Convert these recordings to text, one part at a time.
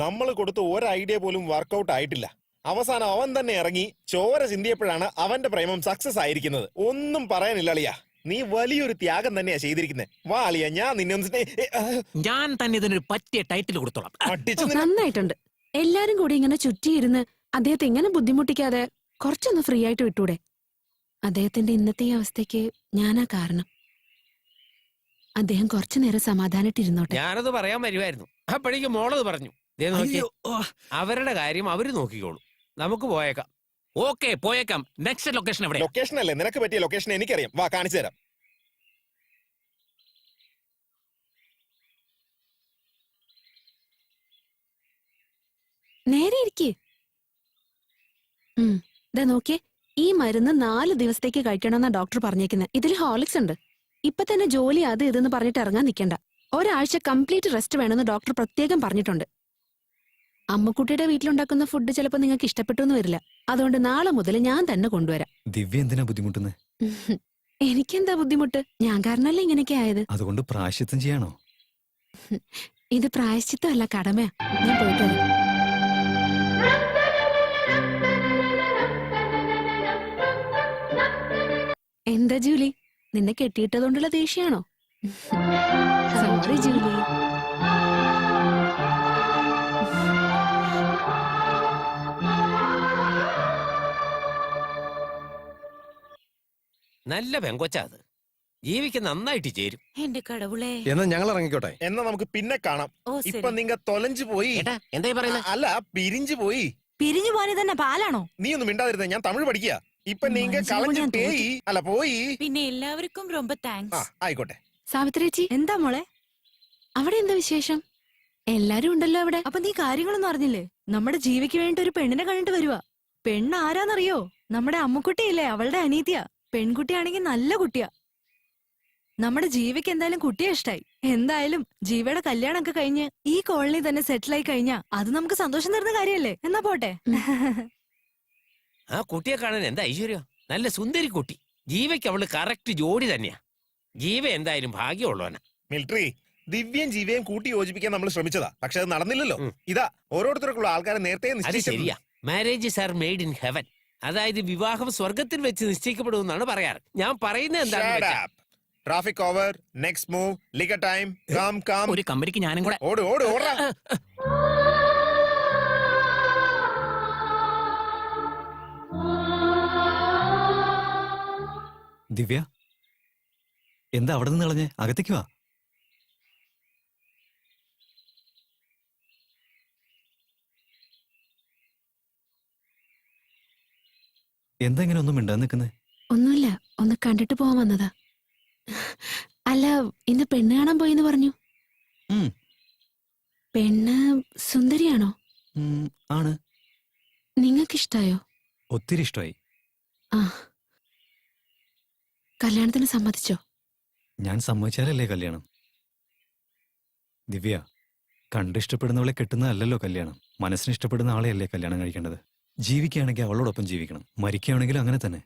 നമ്മൾ കൊടുത്ത ഒരു ഐഡിയ പോലും വർക്കൗട്ട് ആയിട്ടില്ല. അവസാനം അവൻ തന്നെ ഇറങ്ങി ചോര ചിന്തിയപ്പോഴാണ് അവന്റെ പ്രേമം സക്സസ് ആയിരിക്കുന്നത്. ഒന്നും പറയാനില്ല അളിയാ, നീ വലിയൊരു ത്യാഗം തന്നെയാ ചെയ്തിരിക്കുന്നത്. വാ അളിയ, ഞാൻ നിന്നെ ഞാൻ തന്നെ ഇതിനൊരു പറ്റിയ ടൈറ്റിൽ കൊടുത്തോളാം. നന്നായിട്ടുണ്ട്. എല്ലാരും കൂടി ഇങ്ങനെ ചുറ്റിയിരുന്ന് അദ്ദേഹത്തെ ഇങ്ങനെ ബുദ്ധിമുട്ടിക്കാതെ കുറച്ചൊന്ന് ഫ്രീ ആയിട്ട് വിട്ടൂടെ? അദ്ദേഹത്തിന്റെ ഇന്നത്തെ ഈ അവസ്ഥയ്ക്ക് ഞാനാ കാരണം. അദ്ദേഹം കുറച്ചു നേരം സമാധാനായിട്ടിരുന്നോട്ടെ. ഞാനത് പറയാൻ വരുമായിരുന്നു, അപ്പോഴേക്കും മോളത് പറഞ്ഞു. അവരുടെ കാര്യം അവര് നോക്കിക്കോളൂ, നമുക്ക് പോയേക്കാം. ഓക്കെ, പോയേക്കാം. നെക്സ്റ്റ് ലൊക്കേഷൻ എവിടെ? ലൊക്കേഷൻ അല്ലേ, നിനക്ക് പറ്റിയ ലൊക്കേഷൻ എനിക്കറിയാം. വാ, കാണിച്ചു തരാം. നേരെ ഇരിക്കേ. നോക്കിയേ, ഈ മരുന്ന് 4 ദിവസത്തേക്ക് കഴിക്കണമെന്നാ ഡോക്ടർ പറഞ്ഞേക്കുന്നത്. ഇതിൽ ഹോർലിക്സ് ഉണ്ട്. ഇപ്പൊ തന്നെ ജോലി അത് ഇതെന്ന് പറഞ്ഞിട്ട് ഇറങ്ങാൻ നിൽക്കണ്ട. ഒരാഴ്ച കംപ്ലീറ്റ് റെസ്റ്റ് വേണമെന്ന് ഡോക്ടർ പ്രത്യേകം പറഞ്ഞിട്ടുണ്ട്. അമ്മക്കുട്ടിയുടെ വീട്ടിലുണ്ടാക്കുന്ന ഫുഡ് ചിലപ്പോ നിങ്ങൾക്ക് ഇഷ്ടപ്പെട്ടൊന്നും വരില്ല. അതുകൊണ്ട് നാളെ മുതൽ ഞാൻ തന്നെ കൊണ്ടുവരാം. ദിവ്യ എന്തിനാ ബുദ്ധിമുട്ടുന്നത്? എനിക്കെന്താ ബുദ്ധിമുട്ട്? ഞാൻ കാരണല്ലേ ഇങ്ങനെയൊക്കെ ആയത്. അതുകൊണ്ട് പ്രായശ്ചിത്തം ചെയ്യാണോ? ഇത് പ്രായശ്ചിത്തമല്ല, കടമയാ. ഞാൻ പോയിട്ട് വരാം. എന്താ ജൂലി, നിന്നെ കെട്ടിയിട്ടതുകൊണ്ടുള്ള ദേഷ്യാണോ? Sorry Julie. നല്ല പെങ്കൊച്ചാ അത്. ജീവിക്ക് നന്നായിട്ട് ചേരും. എന്റെ കടവുളെ, എന്നാ ഞങ്ങൾ ഇറങ്ങിക്കോട്ടെ. എന്നാ നമുക്ക് പിന്നെ കാണാം. ഓ ഇപ്പൊ നിങ്ങ തൊലഞ്ചു പോയി. എന്തായി പറയുന്നത്? അല്ല, പിരിഞ്ചു പോയി. പിരിഞ്ഞു പോകാൻ തന്നെ പാലാണോ? നീ ഒന്നും മിണ്ടാതിരുന്നേ, ഞാൻ തമിഴ് പഠിക്കുക. ഇപ്പൊ നീങ്ക കളഞ്ഞു പോയി. അല്ല, പോയി. പിന്നെ എല്ലാവർക്കും ரொம்ப താങ്ക്സ്. ആയിക്കോട്ടെ. സാവിത്രേച്ചി, എന്താ മോളെ അവിടെ എന്താ വിശേഷം? എല്ലാരും ഉണ്ടല്ലോ അവിടെ. അപ്പൊ നീ കാര്യങ്ങളൊന്നും അറിഞ്ഞില്ലേ? നമ്മുടെ ജീവിക്ക് വേണ്ടി ഒരു പെണ്ണിനെ കണ്ടിട്ട് വരുവാ. പെണ്ണ് ആരാന്നറിയോ? നമ്മുടെ അമ്മുക്കുട്ടിയില്ലേ, അവളുടെ അനീതിയാ. പെൺകുട്ടിയാണെങ്കിൽ നല്ല കുട്ടിയാ. നമ്മുടെ ജീവിക്ക് എന്തായാലും കുട്ടിയെ ഇഷ്ടായി. എന്തായാലും ജീവയുടെ കല്യാണമൊക്കെ കഴിഞ്ഞ് ഈ കോളനി തന്നെ സെറ്റിലായി കഴിഞ്ഞാ അത് നമുക്ക് സന്തോഷം തരുന്ന കാര്യല്ലേ? എന്നാ പോട്ടെ. ആ കുട്ടിയെ കാണാൻ എന്താ ഐശ്വര്യം, നല്ല സുന്ദരി കുട്ടി. ജീവയ്ക്ക് അവള് കറക്റ്റ് ജോഡി തന്നെയാ. ജീവ എന്തായാലും ഭാഗ്യമുള്ളവനാ. മിലിറ്ററി ദിവ്യം ജീവയും കൂട്ടി യോജിപ്പിക്കാൻ നമ്മൾ ശ്രമിച്ചതാ, പക്ഷെ അത് നടന്നില്ലല്ലോ. ഇതാ ഓരോരുത്തർക്കുള്ള ആൾക്കാരെ നേരത്തെ അത് നിശ്ചയിച്ചു. ശരിയാ, marriages are made in heaven. അതായത് വിവാഹം സ്വർഗത്തിൽ വെച്ച് നിശ്ചയിക്കപ്പെടുമെന്നാണ് പറയാറ്. ഞാൻ പറയുന്നത് എന്താണ്? ട്രാഫിക് ഓവർ, നെക്സ്റ്റ് മൂവ്, ലിഗ ടൈം, കം കം. ഒരു കമ്പനിക്ക് ഞാനും കൂടെ. ഓട് ഓട് ഓടാ. ദിവ്യ, എന്താ അവിടെ നിന്ന് കളഞ്ഞേ? അകത്തേക്ക് വാ. എന്താ ഇങ്ങനെ ഒന്നും മിണ്ടാൻ നിൽക്കുന്നേ? ഒന്നുമില്ല, ഒന്ന് കണ്ടിട്ട് പോവാൻ വന്നതാ. അല്ല, ഇന്ന് പെണ്ണ് കാണാൻ പോയിന്ന് പറഞ്ഞു. പെണ്ണ് സുന്ദരിയാണോ? ആണ്. നിങ്ങൾക്കിഷ്ടായോ? ഒത്തിരി ഇഷ്ടമായി. ആ, കല്യാണത്തിന് സമ്മതിച്ചോ? ഞാൻ സമ്മതിച്ചാലല്ലേ കല്യാണം. ദിവ്യ, കണ്ടിഷ്ടപ്പെടുന്നവളെ കെട്ടുന്നതല്ലല്ലോ കല്യാണം. മനസ്സിന് ഇഷ്ടപ്പെടുന്ന ആളെയല്ലേ കല്യാണം കഴിക്കേണ്ടത്. ജീവിക്കുകയാണെങ്കിൽ അവളോടൊപ്പം ജീവിക്കണം, മരിക്കുകയാണെങ്കിലും അങ്ങനെ തന്നെ.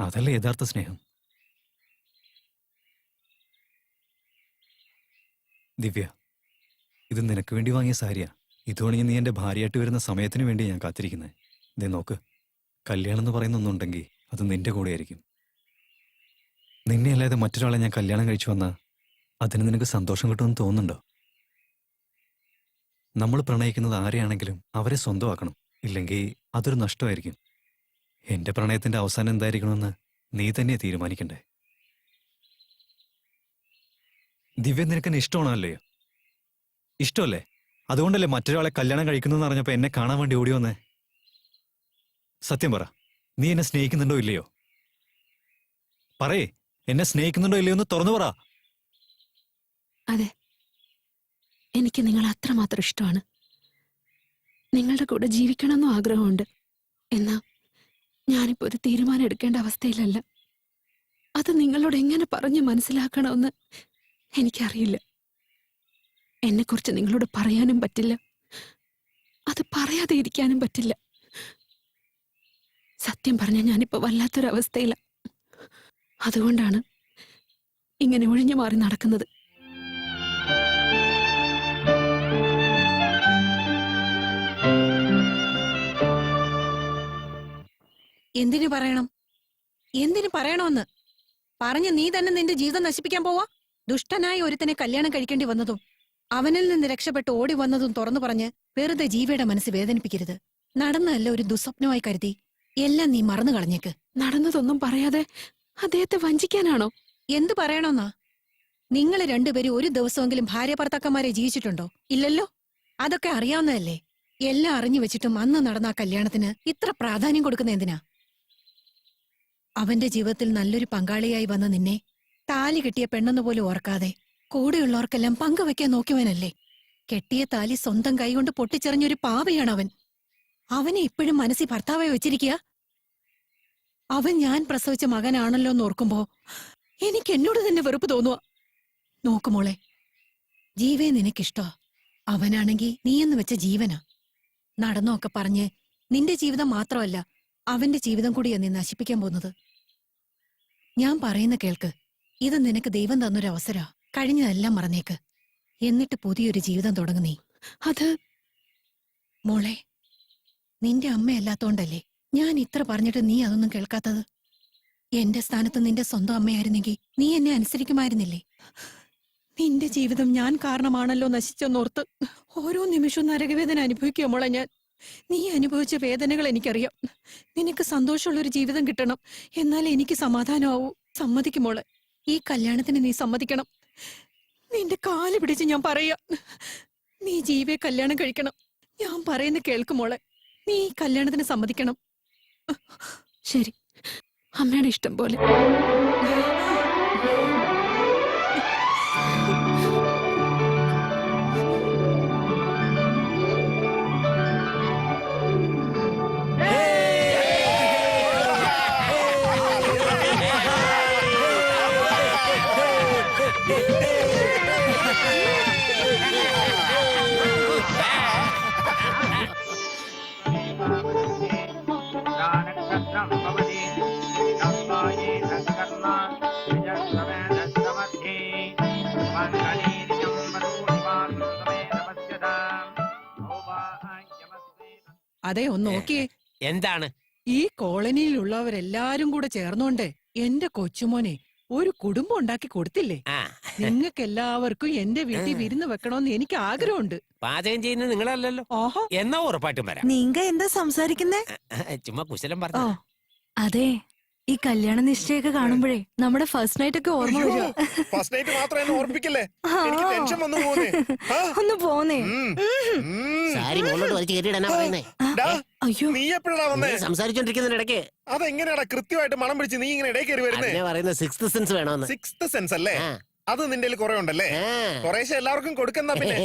അതല്ലേ യഥാർത്ഥ സ്നേഹം. ദിവ്യ, ഇത് നിനക്ക് വേണ്ടി വാങ്ങിയ സാരിയാ. ഇതുവാണെങ്കിൽ നീ എൻ്റെ ഭാര്യയായിട്ട് വരുന്ന സമയത്തിന് വേണ്ടി ഞാൻ കാത്തിരിക്കുന്നത്. ഇതേ നോക്ക്, കല്യാണം എന്ന് പറയുന്ന ഒന്നുണ്ടെങ്കിൽ അത് നിന്റെ കൂടെ ആയിരിക്കും. നിന്നെ അല്ലാതെ മറ്റൊരാളെ ഞാൻ കല്യാണം കഴിച്ചു വന്നാൽ അതിന് നിനക്ക് സന്തോഷം കിട്ടുമെന്ന് തോന്നുന്നുണ്ടോ? നമ്മൾ പ്രണയിക്കുന്നത് ആരെയാണെങ്കിലും അവരെ സ്വന്തമാക്കണം, ഇല്ലെങ്കിൽ അതൊരു നഷ്ടമായിരിക്കും. എന്റെ പ്രണയത്തിന്റെ അവസാനം എന്തായിരിക്കണമെന്ന് നീ തന്നെ തീരുമാനിക്കണ്ടേ. ദിവ്യ, നിനക്കെന്നെ ഇഷ്ടമാണോ? ഇഷ്ടമല്ലേ? അതുകൊണ്ടല്ലേ മറ്റൊരാളെ കല്യാണം കഴിക്കുന്നതെന്ന് അറിഞ്ഞപ്പോ എന്നെ കാണാൻ വേണ്ടി ഓടി വന്നേ. സത്യം പറ, നീ എന്നെ സ്നേഹിക്കുന്നുണ്ടോ ഇല്ലയോ? പറയേ, എന്നെ സ്നേഹിക്കുന്നുണ്ടോ ഇല്ലയോ എന്ന് തുറന്നു പറ. അതെ, എനിക്ക് നിങ്ങളെ അത്രമാത്രം ഇഷ്ടമാണ്. നിങ്ങളുടെ കൂടെ ജീവിക്കണമെന്നും ആഗ്രഹമുണ്ട്. എന്നാ ഞാനിപ്പോ ഒരു തീരുമാനം എടുക്കേണ്ട അവസ്ഥയിലല്ല. അത് നിങ്ങളോട് എങ്ങനെ പറഞ്ഞു മനസ്സിലാക്കണമെന്ന് എനിക്കറിയില്ല. എന്നെക്കുറിച്ച് നിങ്ങളോട് പറയാനും പറ്റില്ല, അത് പറയാതെ ഇരിക്കാനും പറ്റില്ല. സത്യം പറഞ്ഞാൽ ഞാനിപ്പോ വല്ലാത്തൊരവസ്ഥയിലാണ്. അതുകൊണ്ടാണ് ഇങ്ങനെ ഒഴിഞ്ഞു മാറി നടക്കുന്നത്. എന്തിനു പറയണം? എന്തിനു പറയണമെന്ന് പറഞ്ഞ് നീ തന്നെ നിന്റെ ജീവിതം നശിപ്പിക്കാൻ പോവാ? ദുഷ്ടനായ ഒരുത്തനെ കല്യാണം കഴിക്കേണ്ടി വന്നതും അവനിൽ നിന്ന് രക്ഷപ്പെട്ട് ഓടി വന്നതും തുറന്നു പറഞ്ഞ് വെറുതെ ജീവയുടെ മനസ്സ് വേദനിപ്പിക്കരുത്. നടന്നല്ല ഒരു ദുസ്വപ്നമായി കരുതി എല്ലാം നീ മറന്നു കളഞ്ഞേക്ക്. നടന്നതൊന്നും പറയാതെ അദ്ദേഹത്തെ വഞ്ചിക്കാനാണോ? എന്തു പറയണമെന്നാ? നിങ്ങൾ രണ്ടുപേരും ഒരു ദിവസമെങ്കിലും ഭാര്യ ഭർത്താക്കന്മാരെ ജീവിച്ചിട്ടുണ്ടോ? ഇല്ലല്ലോ. അതൊക്കെ അറിയാവുന്നതല്ലേ. എല്ലാം അറിഞ്ഞു വെച്ചിട്ടും അന്ന് നടന്ന ആ കല്യാണത്തിന് ഇത്ര പ്രാധാന്യം കൊടുക്കുന്ന എന്തിനാ? അവന്റെ ജീവിതത്തിൽ നല്ലൊരു പങ്കാളിയായി വന്ന നിന്നെ താലി കെട്ടിയ പെണ്ണെന്ന് പോലും ഓർക്കാതെ കൂടെയുള്ളവർക്കെല്ലാം പങ്കുവെക്കാൻ നോക്കിയവനല്ലേ. കെട്ടിയ താലി സ്വന്തം കൈകൊണ്ട് പൊട്ടിച്ചെറിഞ്ഞൊരു പാവയാണ് അവൻ. അവനെ ഇപ്പോഴും മനസ്സിൽ ഭർത്താവായി വെച്ചിരിക്കുക. അവൻ ഞാൻ പ്രസവിച്ച മകനാണല്ലോ എന്ന് ഓർക്കുമ്പോ എനിക്ക് എന്നോട് തന്നെ വെറുപ്പ് തോന്നുക. നോക്കുമോളെ, ജീവേ നിനക്കിഷ്ടോ? അവനാണെങ്കി നീയെന്ന് വെച്ച ജീവനാ. നടന്നൊക്കെ പറഞ്ഞ് നിന്റെ ജീവിതം മാത്രമല്ല അവന്റെ ജീവിതം കൂടിയാ നീ നശിപ്പിക്കാൻ പോകുന്നത്. ഞാൻ പറയുന്ന കേൾക്ക്. ഇത് നിനക്ക് ദൈവം തന്നൊരു അവസരാ. കഴിഞ്ഞതെല്ലാം മറന്നേക്ക്. എന്നിട്ട് പുതിയൊരു ജീവിതം തുടങ്ങു നീ. അത് മോളെ, നിന്റെ അമ്മയല്ലാത്തോണ്ടല്ലേ ഞാൻ ഇത്ര പറഞ്ഞിട്ട് നീ അതൊന്നും കേൾക്കാത്തത്? എന്റെ സ്ഥാനത്ത് നിന്റെ സ്വന്തം അമ്മയായിരുന്നെങ്കിൽ നീ എന്നെ അനുസരിക്കുമായിരുന്നില്ലേ? നിന്റെ ജീവിതം ഞാൻ കാരണമാണല്ലോ നശിച്ചെന്നോർത്ത് ഓരോ നിമിഷവും നരകവേദന അനുഭവിക്കുക മോളെ ഞാൻ. നീ അനുഭവിച്ച വേദനകൾ എനിക്കറിയാം. നിനക്ക് സന്തോഷമുള്ളൊരു ജീവിതം കിട്ടണം, എന്നാലേ എനിക്ക് സമാധാനമാവൂ. സമ്മതിക്കും മോളെ, ഈ കല്യാണത്തിന് നീ സമ്മതിക്കണം. നിന്റെ കാല് പിടിച്ച് ഞാൻ പറയാ, നീ ജീവയെ കല്യാണം കഴിക്കണം. ഞാൻ പറയുന്ന കേൾക്കും മോളെ, നീ ഈ കല്യാണത്തിന് സമ്മതിക്കണം. ശരി, അമ്മയുടെ ഇഷ്ടം പോലെ. അതെ, ഒന്ന് നോക്കിയേ. എന്താണ്? ഈ കോളനിയിലുള്ളവരെല്ലാരും കൂടെ ചേർന്നോണ്ട് എന്റെ കൊച്ചുമോനെ ഒരു കുടുംബം ഉണ്ടാക്കി കൊടുത്തില്ലേ? ആ, നിങ്ങൾക്കെല്ലാവർക്കും എന്റെ വീട്ടിൽ വിരുന്ന് വെക്കണമെന്ന് എനിക്ക് ആഗ്രഹമുണ്ട്. പാചകം ചെയ്യുന്നത് നിങ്ങളല്ലല്ലോ. ഓഹോ, എന്നാ ഉറപ്പായിട്ടും വരാം. നീങ്ക എന്താ സംസാരിക്കുന്നേ? ചുമ്മാ കുശലം ഓ, പറഞ്ഞു. അതെ, ഈ കല്യാണ നിശ്ചയൊക്കെ കാണുമ്പോഴേ നമ്മുടെ ഫസ്റ്റ് നൈറ്റ് ഒക്കെ ഓർമ്മ വരുവാ. ഫസ്റ്റ് നൈറ്റ് മാത്രം എന്നെ ഓർപ്പിക്കല്ലേ, എനിക്ക് ടെൻഷൻ വന്നു പോകുന്നേ. ആ? ഒന്ന് പോന്നേ. ഉം. ഉം. സാരി മുകളിലോട്ട് വലിച്ചു കയറ്റിയിടാനാ പറയുന്നേ. ഡാ, അയ്യോ, നീ എപ്പോഴാ വന്നേ? സംസാരിച്ചോണ്ടിരിക്കുന്നതിനിടയ്ക്ക് അതെങ്ങനെയാടാ കൃത്യമായിട്ട് മണം പിടിച്ച് നീ ഇങ്ങനെ ഇടയിൽ കയറി വരുന്നേ? അതിനെ പറയുന്ന സിക്സ്ത് സെൻസ് വേണമെന്ന്. സിക്സ്ത് സെൻസ് അല്ലേ? ആ. അത് നിന്റെ കുറെ ഉണ്ടല്ലേ? ആ. കുറേശ്ശെ എല്ലാവർക്കും കൊടുക്കുന്ന പിന്നെ.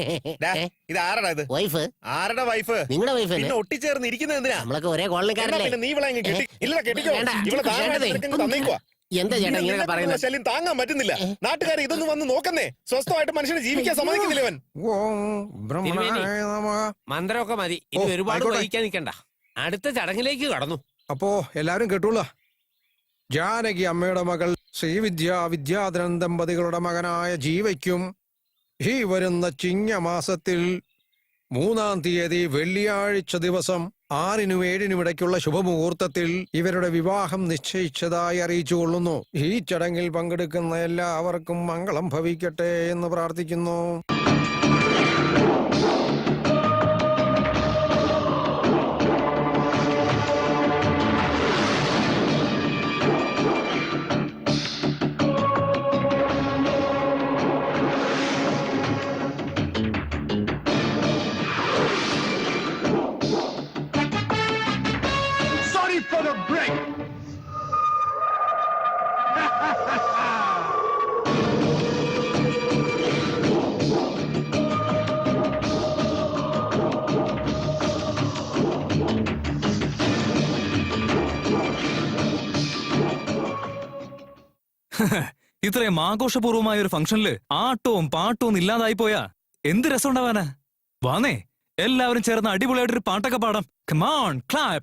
ഡാ, ഇത് ആരടാ ഇത്? വൈഫ്, ആരുടെ വൈഫ്? നിങ്ങളുടെ വൈഫ് പിന്നെ തന്നെ. ഒട്ടിച്ചേർന്ന് ഇരിക്കുന്നത് എന്തിനാ? നമ്മളൊക്കെ ഒരേ എന്നാ കോളനിക്കാരല്ലേ? പിന്നെ നീ ഇവിടെ അങ്ങ് കെട്ടി. ഇല്ല, കെട്ടിക്കോ. വേണ്ട. ഇവിടെ വേണ്ടതേ. തന്നേക്കുവാ. എന്താ ചേട്ടാ ഇങ്ങനെ പറയുന്നത്? ശല്യം താങ്ങാൻ പറ്റുന്നില്ല. നാട്ടുകാർ ഇതൊന്നും വന്ന് നോക്കുന്നേ. സ്വസ്ഥമായിട്ട് മനുഷ്യനെ ജീവിക്കാൻ സമ്മതിക്കുന്നില്ല ഇവൻ. മന്ത്രമൊക്കെ മതി. ഇനി ഓ, ഒരുപാട് ആയിക്കോട്ടെ. വഹിക്കാൻ നിൽക്കണ്ട. അടുത്ത ചടങ്ങിലേക്ക് കടന്നു. അപ്പോ എല്ലാരും കേട്ടോളൂ. ജാനകി അമ്മയുടെ മകൾ വിദ്യാധരൻ ദമ്പതികളുടെ മകനായ ജീവയ്ക്കും ഈ വരുന്ന ചിങ്ങമാസത്തിൽ 3-ാം തീയതി വെള്ളിയാഴ്ച ദിവസം 6-നും 7-നും ഇടയ്ക്കുള്ള ശുഭമുഹൂർത്തത്തിൽ ഇവരുടെ വിവാഹം നിശ്ചയിച്ചതായി അറിയിച്ചുകൊള്ളുന്നു. ഈ ചടങ്ങിൽ പങ്കെടുക്കുന്ന എല്ലാവർക്കും മംഗളം ഭവിക്കട്ടെ എന്ന് പ്രാർത്ഥിക്കുന്നു. ഇത്രയും ആഘോഷപൂർവമായ ഒരു ഫംഗ്ഷനില് ആട്ടവും പാട്ടവും ഇല്ലാതായി പോയാ എന്ത് രസം ഉണ്ടാവാനാ? വാന്നേ, എല്ലാവരും ചേർന്ന് അടിപൊളിയായിട്ടൊരു പാട്ടൊക്കെ പാടാം. Come on, clap.